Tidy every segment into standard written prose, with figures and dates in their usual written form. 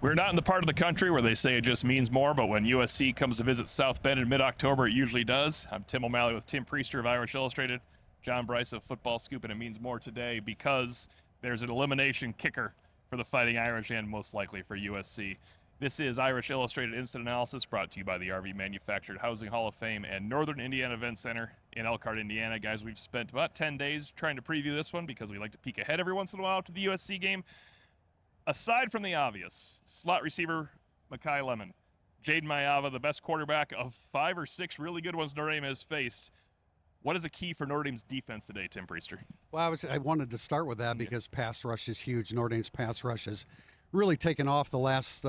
We're not in the part of the country where they say it just means more, but when USC comes to visit South Bend in mid-October, it usually does. I'm Tim O'Malley with Tim Prister of Irish Illustrated, John Brice of FootballScoop, and it means more today because there's an elimination kicker for the Fighting Irish and most likely for USC. This is Irish Illustrated Instant Analysis, brought to you by the RV Manufactured Housing Hall of Fame and Northern Indiana Event Center in Elkhart, Indiana. Guys, we've spent about 10 days trying to preview this one because we like to peek ahead every once in a while to the USC game. Aside from the obvious, slot receiver Makai Lemon, Jaden Maiava, the best quarterback of 5 or 6 really good ones Notre Dame has faced. What is the key for Notre Dame's defense today, Tim Priester? Well, I wanted to start with that because pass rush is huge. Notre Dame's pass rush has really taken off the last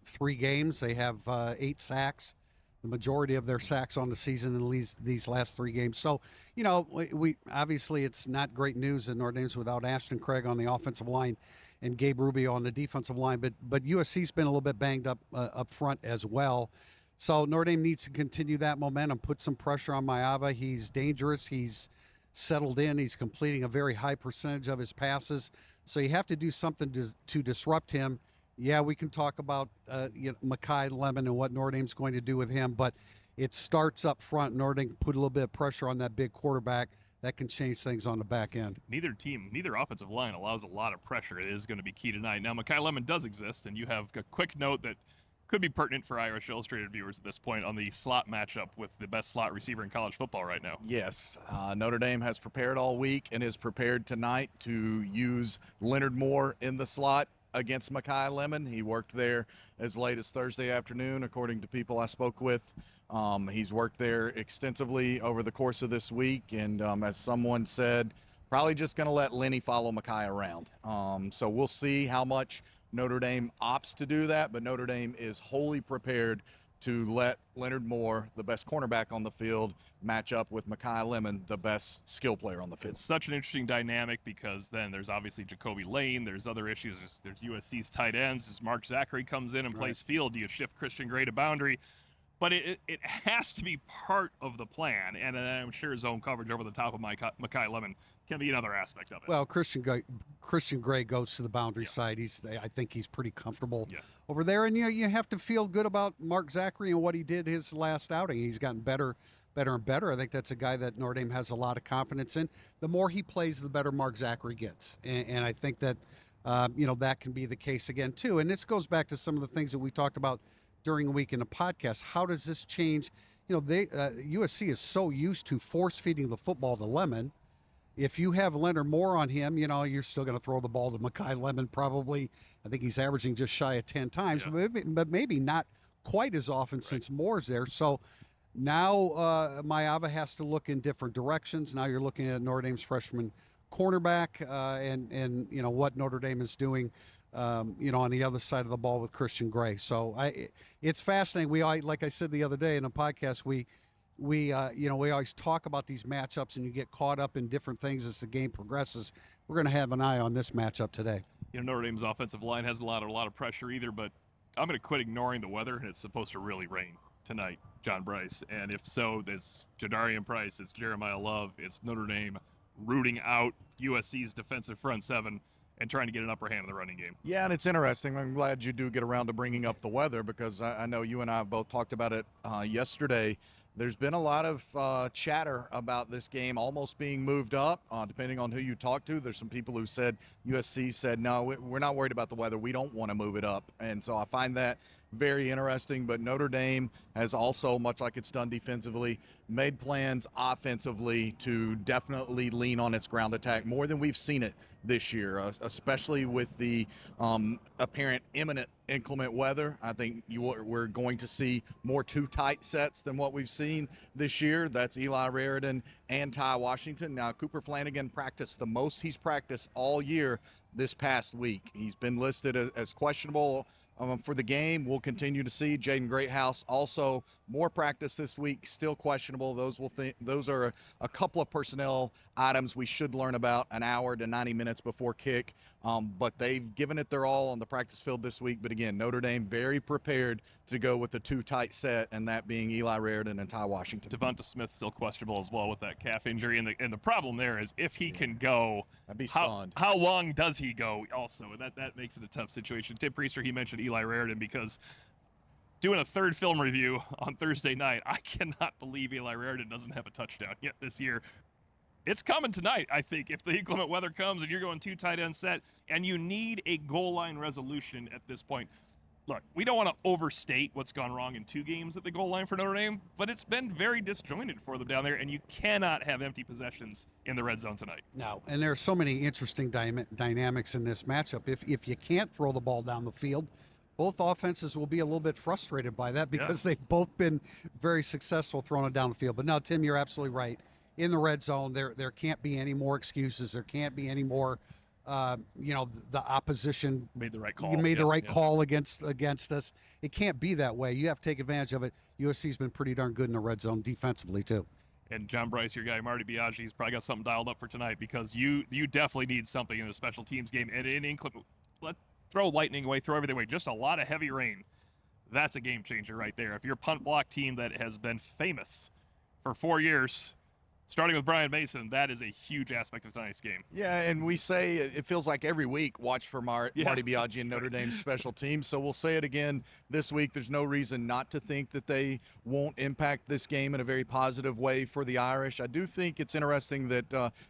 3 games. They have 8 sacks, the majority of their sacks on the season in these last 3 games. So, you know, we obviously it's not great news that Notre Dame's without Ashton Craig on the offensive line and Gabe Rubio on the defensive line, but USC's been a little bit banged up up front as well. So Notre Dame needs to continue that momentum, put some pressure on Maiava. He's dangerous. He's settled in. He's completing a very high percentage of his passes. So you have to do something to disrupt him. Yeah, we can talk about Makai Lemon and what Notre Dame's going to do with him, but it starts up front. Notre Dame put a little bit of pressure on that big quarterback. That can change things on the back end. Neither offensive line allows a lot of pressure. It is going to be key tonight. Now, Makai Lemon does exist, and you have a quick note that could be pertinent for Irish Illustrated viewers at this point on the slot matchup with the best slot receiver in college football right now. Yes, Notre Dame has prepared all week and is prepared tonight to use Leonard Moore in the slot against Makai Lemon. He worked there as late as Thursday afternoon, according to people I spoke with. He's worked there extensively over the course of this week, and as someone said, probably just going to let Lenny follow Makai around. So we'll see how much Notre Dame opts to do that, but Notre Dame is wholly prepared to let Leonard Moore, the best cornerback on the field, match up with Makai Lemon, the best skill player on the field. It's such an interesting dynamic because then there's obviously Jacoby Lane. There's other issues. There's USC's tight ends. As Mark Zachary comes in and plays field, do you shift Christian Gray to boundary? But it has to be part of the plan, and I'm sure zone coverage over the top of Makai Lemon can be another aspect of it. Well, Christian Gray goes to the boundary side. I think he's pretty comfortable over there, and you have to feel good about Mark Zachary and what he did his last outing. He's gotten better and better. I think that's a guy that Notre Dame has a lot of confidence in. The more he plays, the better Mark Zachary gets, and I think that that can be the case again too. And this goes back to some of the things that we talked about during the week in the podcast. How does this change? USC is so used to force feeding the football to Lemon. If you have Leonard Moore on him, you're still going to throw the ball to Makai Lemon probably. I think he's averaging just shy of 10 times, but maybe not quite as often since Moore's there. So now Maiava has to look in different directions. Now you're looking at Notre Dame's freshman cornerback and what Notre Dame is doing on the other side of the ball with Christian Gray. So it's fascinating. Like I said the other day in a podcast, we always talk about these matchups and you get caught up in different things as the game progresses. We're going to have an eye on this matchup today. Notre Dame's offensive line has a lot of pressure either, but I'm going to quit ignoring the weather, and it's supposed to really rain tonight, John Brice. And if so, it's Jadarian Price, it's Jeremiah Love, it's Notre Dame rooting out USC's defensive front seven and trying to get an upper hand in the running game. Yeah, and it's interesting. I'm glad you do get around to bringing up the weather because I know you and I both talked about it yesterday. There's been a lot of chatter about this game almost being moved up, depending on who you talk to. There's some people who said, USC said, no, we're not worried about the weather. We don't want to move it up. And so I find that very interesting. But Notre Dame has also, much like it's done defensively, made plans offensively to definitely lean on its ground attack more than we've seen it this year, especially with the apparent imminent inclement weather. I think we're going to see more 2 tight sets than what we've seen this year. That's Eli Raridan and Ty Washington. Now, Cooper Flanagan practiced the most he's practiced all year this past week. He's been listed as questionable for the game. We'll continue to see. Jaden Greathouse also more practice this week, still questionable. Those are a couple of personnel items we should learn about an hour to 90 minutes before kick. But they've given it their all on the practice field this week. But again, Notre Dame very prepared to go with the two tight set, and that being Eli Raridan and Ty Washington. Devonta Smith still questionable as well with that calf injury, and the problem there is if he can go, I'd be stunned. How long does he go also? And that makes it a tough situation. Tim Prister, he mentioned Eli Raridan because doing a third film review on Thursday night, I cannot believe Eli Raridan doesn't have a touchdown yet this year. It's coming tonight, I think, if the inclement weather comes and you're going two tight end set and you need a goal line resolution at this point. Look, we don't want to overstate what's gone wrong in 2 games at the goal line for Notre Dame, but it's been very disjointed for them down there, and you cannot have empty possessions in the red zone tonight. No, and there are so many interesting dynamics in this matchup. If you can't throw the ball down the field, both offenses will be a little bit frustrated by that because they've both been very successful throwing it down the field. But no, Tim, you're absolutely right. In the red zone, there can't be any more excuses. There can't be any more, the opposition made the right call. You made the right call against us. It can't be that way. You have to take advantage of it. USC's been pretty darn good in the red zone defensively too. And John Brice, your guy, Marty Biagi's probably got something dialed up for tonight because you definitely need something in the special teams game. And in inclement, throw lightning away, throw everything away. Just a lot of heavy rain. That's a game changer right there. If you're a punt block team that has been famous for 4 years, starting with Brian Mason, that is a huge aspect of tonight's game. Yeah, and we say it feels like every week, watch for Marty Biagi and Notre Dame's special teams. So we'll say it again this week. There's no reason not to think that they won't impact this game in a very positive way for the Irish. I do think it's interesting that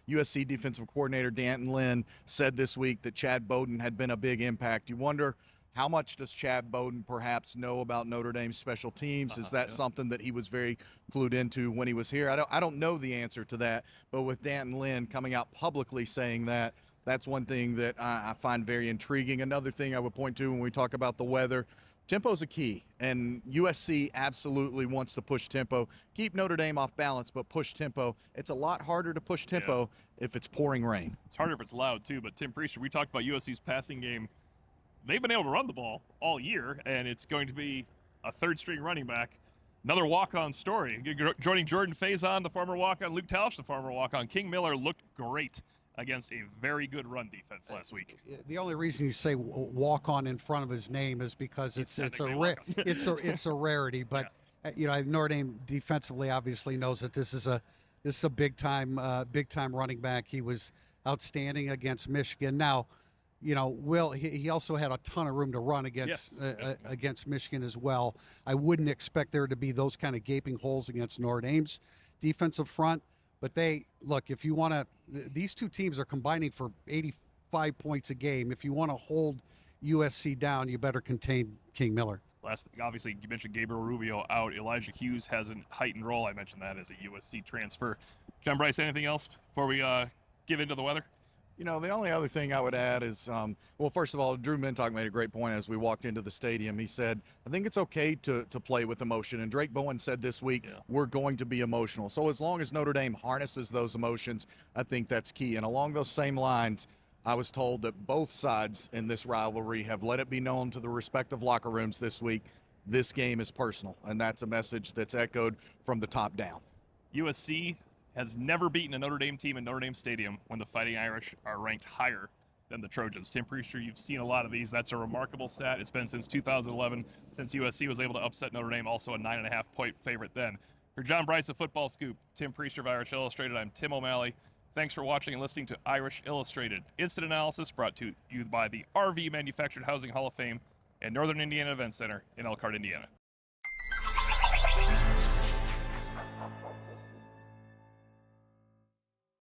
USC defensive coordinator D'Anton Lynn said this week that Chad Bowden had been a big impact. You wonder, how much does Chad Bowden perhaps know about Notre Dame's special teams? Is that something that he was very clued into when he was here? I don't know the answer to that, but with D'Anton Lynn coming out publicly saying that, that's one thing that I find very intriguing. Another thing I would point to when we talk about the weather, tempo's a key, and USC absolutely wants to push tempo. Keep Notre Dame off balance, but push tempo. It's a lot harder to push tempo if it's pouring rain. It's harder if it's loud, too, but Tim Priester, we talked about USC's passing game. They've been able to run the ball all year, and it's going to be a third-string running back. Another walk-on story. Joining Jordan Faison, the former walk-on, Luke Tausch, the former walk-on. King Miller looked great against a very good run defense last week. The only reason you say walk-on in front of his name is because it's a rarity. But Notre Dame defensively obviously knows that this is a big-time running back. He was outstanding against Michigan. Now, he also had a ton of room to run against Michigan as well. I wouldn't expect there to be those kind of gaping holes against Notre Dame's defensive front. But if you want to, these two teams are combining for 85 points a game. If you want to hold USC down, you better contain King Miller. Last thing, obviously, you mentioned Gabriel Rubio out. Elijah Hughes has a heightened role. I mentioned that as a USC transfer. John Brice, anything else before we give into the weather? The only other thing I would add is, first of all, Drew Mintock made a great point as we walked into the stadium. He said, I think it's okay to play with emotion. And Drake Bowen said this week, we're going to be emotional. So as long as Notre Dame harnesses those emotions, I think that's key. And along those same lines, I was told that both sides in this rivalry have let it be known to the respective locker rooms this week, this game is personal. And that's a message that's echoed from the top down. USC has never beaten a Notre Dame team in Notre Dame Stadium when the Fighting Irish are ranked higher than the Trojans. Tim Priester, you've seen a lot of these. That's a remarkable stat. It's been since 2011 since USC was able to upset Notre Dame, also a 9.5-point favorite then. For John Brice of Football Scoop, Tim Priester of Irish Illustrated, I'm Tim O'Malley. Thanks for watching and listening to Irish Illustrated. Instant analysis brought to you by the RV Manufactured Housing Hall of Fame and Northern Indiana Event Center in Elkhart, Indiana.